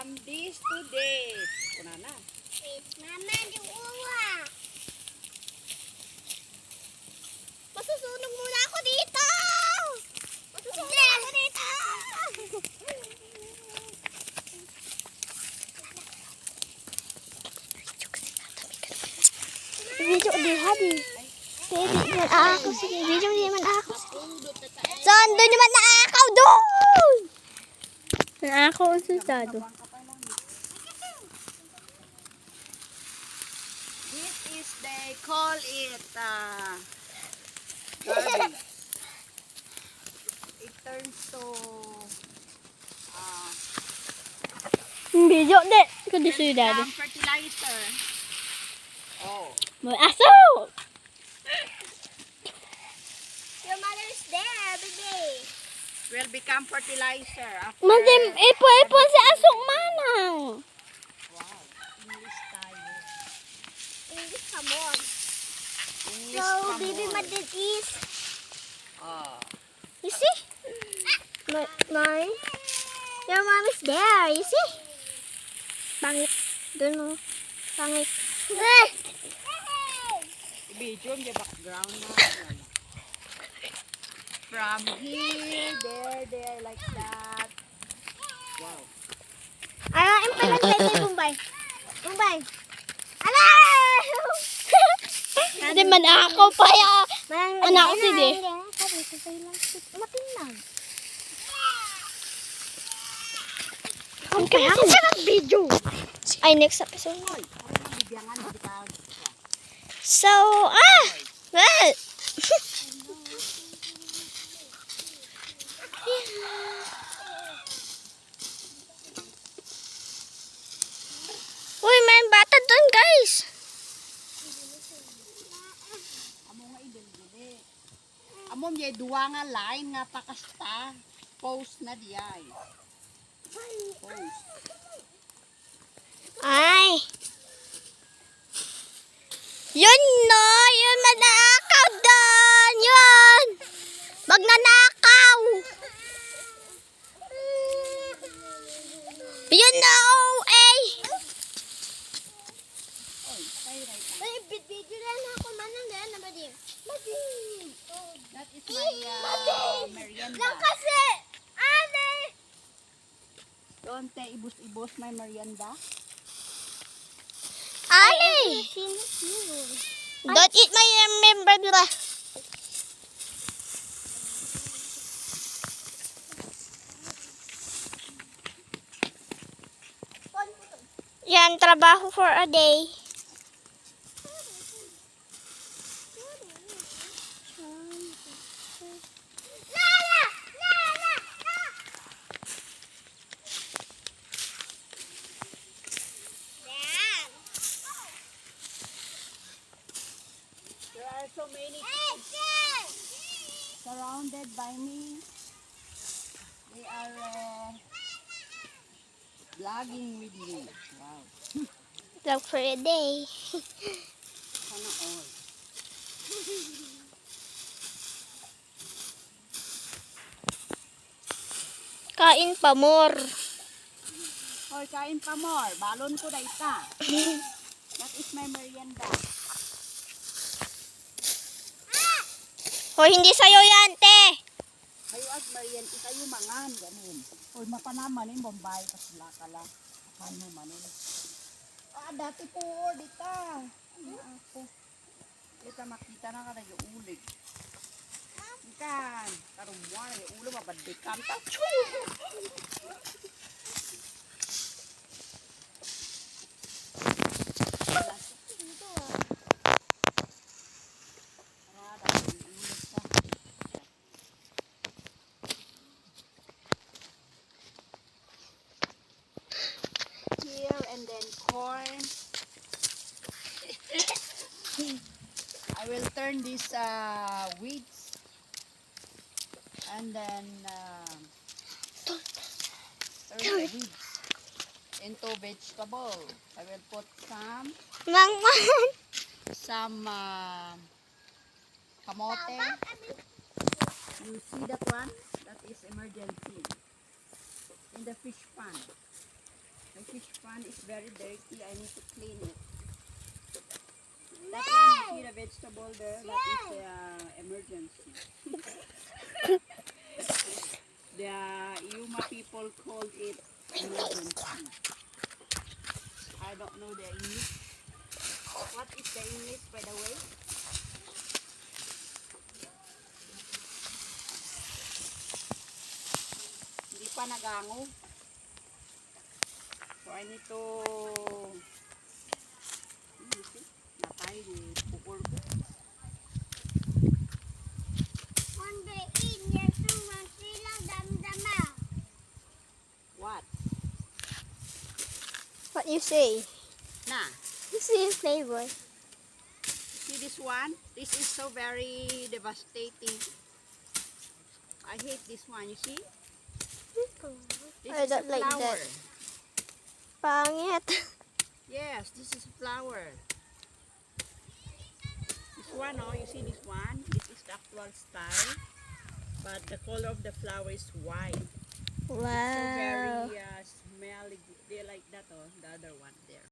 from this to this. Kuna na. Mama, yung uwa. Masusunog muna ako dito. Masusunog ako dito. Video di hadi. Baby, man ako sige. Video di man ako. Son, doon naman na ako doon. Na ako susado. This is they call it garden. It turns to Video de. Kundi sudah deh. fertilizer. Oh. May aso. Your mother's there, baby. Will become fertilizer after. Madim ipon sa asong manang. Wow. English tayo. English come on. English So come baby on. mother is. You see? My your mom is there. You see? Pangit. Don't know. Pangit. Video yung background na. From here, there, like that. Wow. Ano, impalat tayo Bombay. Bombay. Ala! Hindi man ako pa ya. Anak ko sige. Matinag. Okay, ako sa video. Ay, next episode. So, well. Uy, may bata doon, guys. Amom yay duwa nga line nga pakasta. Post na diyay. Post. Ay. Yun no, yun manakaw doon, yun. Magnanakaw. Yun no, eh. Ay, video rin ako manang din, nabadim. Madim. That is my merienda. Lang kasi, ate. Doon te ibus-ibus my merienda. Ali! Don't eat my member. Yan, trabaho for a day. There are so many kids surrounded by me. They are vlogging with me. Wow. Vlog for a day. Sana all. Kain pa more. Hoy, kain pa more. Balon ko na ita. That is my merienda. Hoy, hindi sa'yo yan, te. Kayo as merienda, kayo mangan. Ganun. Hoy, mapanaman yung Bombay. Kasula ka lang. Ano manin. Dati po, dita. Ano ako. Dita makita na ka na yung ulig. Ikan. Karumuan. Yung ulo mabadikam. Tachoo! And then corn. I will turn these weeds and then turn the weeds into vegetable. I will put some kamote. You see that one? That is emergency in the fish pan. My fish pond is very dirty. I need to clean it. That one, you see the vegetable there? That is the emergency. The Yuma people called it emergency. I don't know the English. What is the English, by the way? Hindi pa nagango. So I need to napay di pukul ko. What? What you say? Na, You see flavor. see this one? This is so very devastating. I hate this one, you see? This I is a don't like flower. that. Pangit. Yes, this is a flower. This one, oh, you see this one? This is the actual style. But the color of the flower is white. So Wow. very smelly. They like that, oh, the other one there.